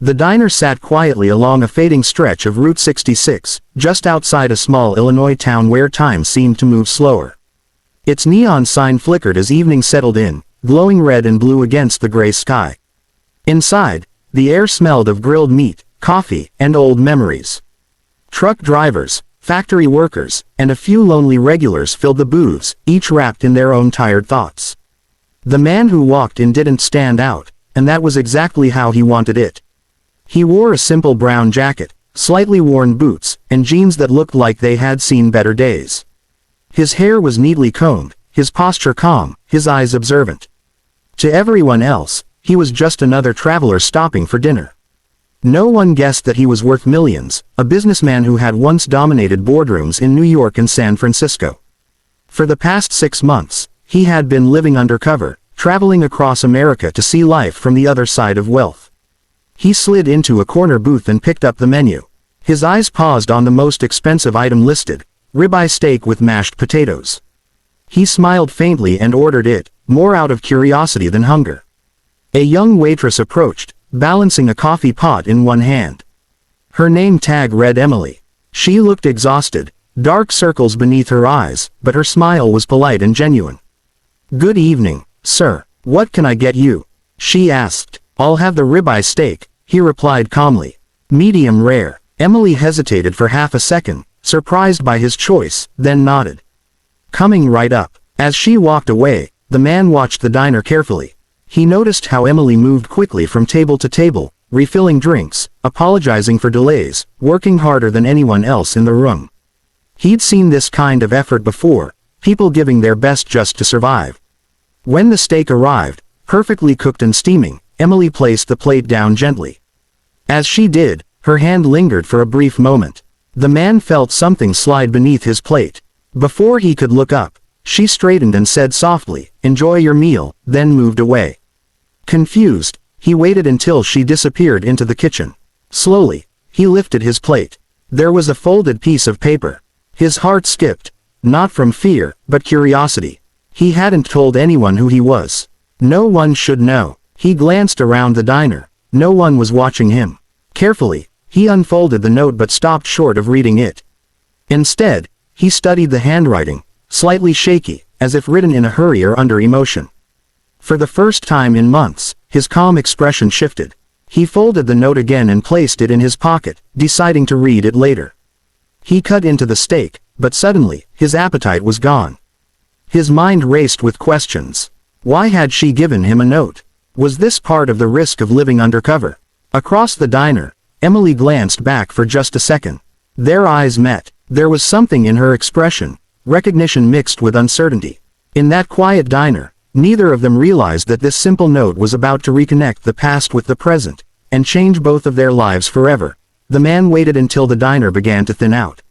The diner sat quietly along a fading stretch of Route 66, just outside a small Illinois town where time seemed to move slower. Its neon sign flickered as evening settled in, glowing red and blue against the gray sky. Inside, the air smelled of grilled meat, coffee, and old memories. Truck drivers, factory workers, and a few lonely regulars filled the booths, each wrapped in their own tired thoughts. The man who walked in didn't stand out, and that was exactly how he wanted it. He wore a simple brown jacket, slightly worn boots, and jeans that looked like they had seen better days. His hair was neatly combed, his posture calm, his eyes observant. To everyone else, he was just another traveler stopping for dinner. No one guessed that he was worth millions, a businessman who had once dominated boardrooms in New York and San Francisco. For the past 6 months, he had been living undercover, traveling across America to see life from the other side of wealth. He slid into a corner booth and picked up the menu. His eyes paused on the most expensive item listed, ribeye steak with mashed potatoes. He smiled faintly and ordered it, more out of curiosity than hunger. A young waitress approached, balancing a coffee pot in one hand. Her name tag read Emily. She looked exhausted, dark circles beneath her eyes, but her smile was polite and genuine. "Good evening, sir. What can I get you?" she asked. "I'll have the ribeye steak," he replied calmly. "Medium rare." Emily hesitated for half a second, surprised by his choice, then nodded. "Coming right up." As she walked away, the man watched the diner carefully. He noticed how Emily moved quickly from table to table, refilling drinks, apologizing for delays, working harder than anyone else in the room. He'd seen this kind of effort before, people giving their best just to survive. When the steak arrived, perfectly cooked and steaming, Emily placed the plate down gently. As she did, her hand lingered for a brief moment. The man felt something slide beneath his plate. Before he could look up, she straightened and said softly, "Enjoy your meal," then moved away. Confused, he waited until she disappeared into the kitchen. Slowly, he lifted his plate. There was a folded piece of paper. His heart skipped, not from fear, but curiosity. He hadn't told anyone who he was. No one should know. He glanced around the diner. No one was watching him. Carefully, he unfolded the note but stopped short of reading it. Instead, he studied the handwriting, slightly shaky, as if written in a hurry or under emotion. For the first time in months, his calm expression shifted. He folded the note again and placed it in his pocket, deciding to read it later. He cut into the steak, but suddenly, his appetite was gone. His mind raced with questions. Why had she given him a note? Was this part of the risk of living undercover? Across the diner, Emily glanced back for just a second. Their eyes met. There was something in her expression, recognition mixed with uncertainty. In that quiet diner, neither of them realized that this simple note was about to reconnect the past with the present, and change both of their lives forever. The man waited until the diner began to thin out.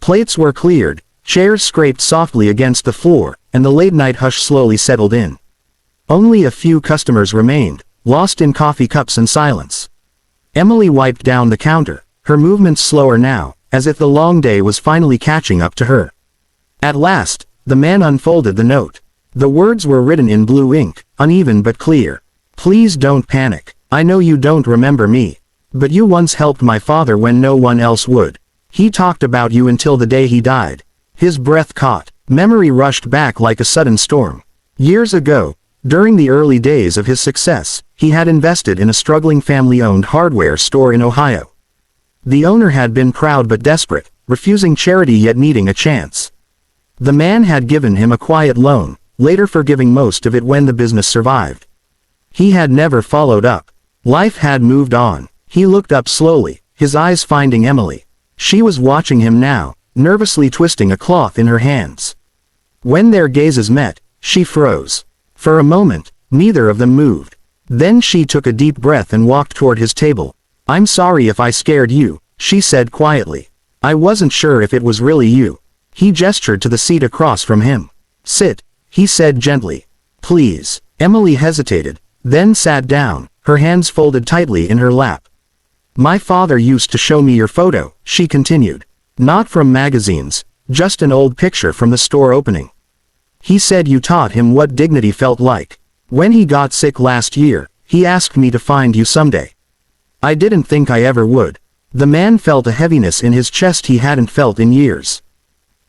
Plates were cleared, chairs scraped softly against the floor, and the late-night hush slowly settled in. Only a few customers remained, lost in coffee cups and silence. Emily wiped down the counter, her movements slower now, as if the long day was finally catching up to her. At last, the man unfolded the note. The words were written in blue ink, uneven but clear. "Please don't panic. I know you don't remember me. But you once helped my father when no one else would. He talked about you until the day he died." His breath caught. Memory rushed back like a sudden storm. Years ago, during the early days of his success, he had invested in a struggling family-owned hardware store in Ohio. The owner had been proud but desperate, refusing charity yet needing a chance. The man had given him a quiet loan, later forgiving most of it when the business survived. He had never followed up. Life had moved on. He looked up slowly, his eyes finding Emily. She was watching him now, nervously twisting a cloth in her hands. When their gazes met, she froze. For a moment, neither of them moved. Then she took a deep breath and walked toward his table. "I'm sorry if I scared you," she said quietly. "I wasn't sure if it was really you." He gestured to the seat across from him. "Sit," he said gently. "Please." Emily hesitated, then sat down, her hands folded tightly in her lap. "My father used to show me your photo," she continued. "Not from magazines, just an old picture from the store opening. He said you taught him what dignity felt like. When he got sick last year, he asked me to find you someday." I didn't think I ever would. The man felt a heaviness in his chest he hadn't felt in years.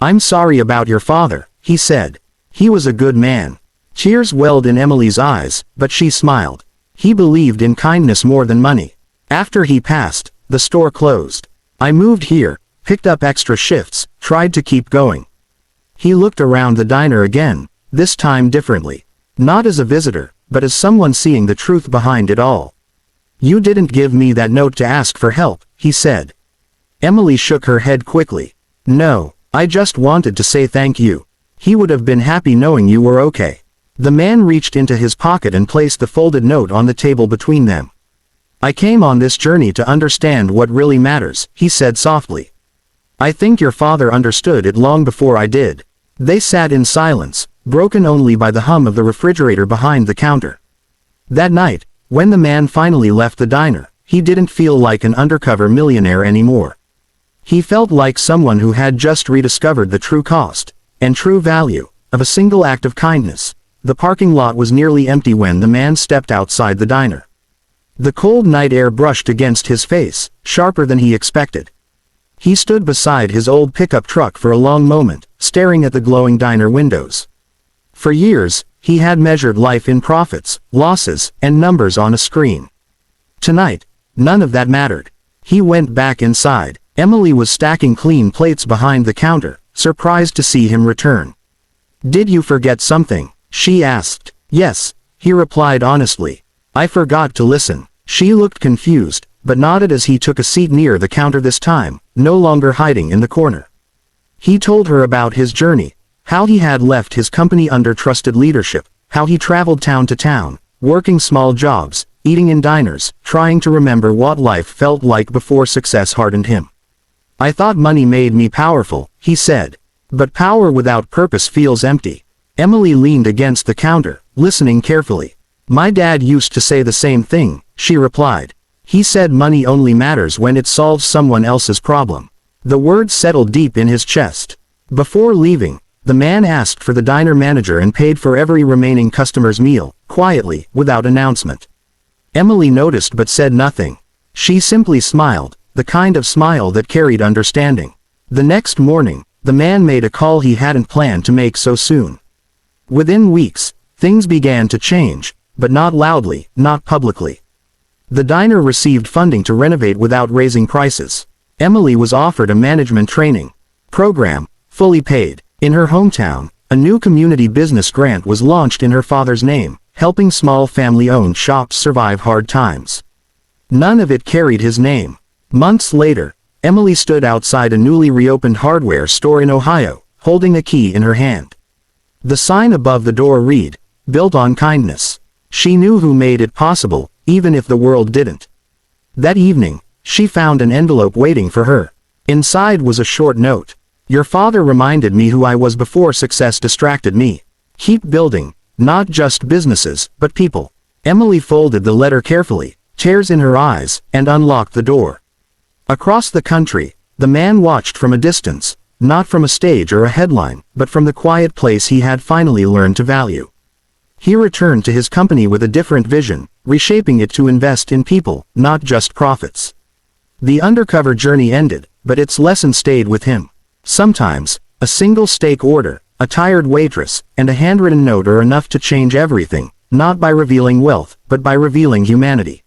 I'm sorry about your father, he said. He was a good man. Tears welled in Emily's eyes, but she smiled. He believed in kindness more than money. After he passed, the store closed. I moved here, picked up extra shifts, tried to keep going. He looked around the diner again, this time differently. Not as a visitor, but as someone seeing the truth behind it all. You didn't give me that note to ask for help, he said. Emily shook her head quickly. No, I just wanted to say thank you. He would have been happy knowing you were okay. The man reached into his pocket and placed the folded note on the table between them. I came on this journey to understand what really matters, he said softly. I think your father understood it long before I did. They sat in silence, broken only by the hum of the refrigerator behind the counter. That night, when the man finally left the diner, he didn't feel like an undercover millionaire anymore. He felt like someone who had just rediscovered the true cost and true value of a single act of kindness. The parking lot was nearly empty when the man stepped outside the diner. The cold night air brushed against his face, sharper than he expected. He stood beside his old pickup truck for a long moment, staring at the glowing diner windows. For years, he had measured life in profits, losses, and numbers on a screen. Tonight, none of that mattered. He went back inside. Emily was stacking clean plates behind the counter, surprised to see him return. Did you forget something? She asked. Yes, he replied honestly. I forgot to listen. She looked confused, but nodded as he took a seat near the counter this time, no longer hiding in the corner. He told her about his journey, how he had left his company under trusted leadership, how he traveled town to town, working small jobs, eating in diners, trying to remember what life felt like before success hardened him. I thought money made me powerful, he said. But power without purpose feels empty. Emily leaned against the counter, listening carefully. My dad used to say the same thing, she replied. He said money only matters when it solves someone else's problem. The words settled deep in his chest. Before leaving, the man asked for the diner manager and paid for every remaining customer's meal, quietly, without announcement. Emily noticed but said nothing. She simply smiled, the kind of smile that carried understanding. The next morning, the man made a call he hadn't planned to make so soon. Within weeks, things began to change, but not loudly, not publicly. The diner received funding to renovate without raising prices. Emily was offered a management training program, fully paid. In her hometown, a new community business grant was launched in her father's name, helping small family-owned shops survive hard times. None of it carried his name. Months later, Emily stood outside a newly reopened hardware store in Ohio, holding a key in her hand. The sign above the door read, "Built on kindness." She knew who made it possible, even if the world didn't. That evening, she found an envelope waiting for her. Inside was a short note. Your father reminded me who I was before success distracted me. Keep building, not just businesses, but people. Emily folded the letter carefully, tears in her eyes, and unlocked the door. Across the country, the man watched from a distance, not from a stage or a headline, but from the quiet place he had finally learned to value. He returned to his company with a different vision, reshaping it to invest in people, not just profits. The undercover journey ended, but its lesson stayed with him. Sometimes, a single steak order, a tired waitress, and a handwritten note are enough to change everything, not by revealing wealth, but by revealing humanity.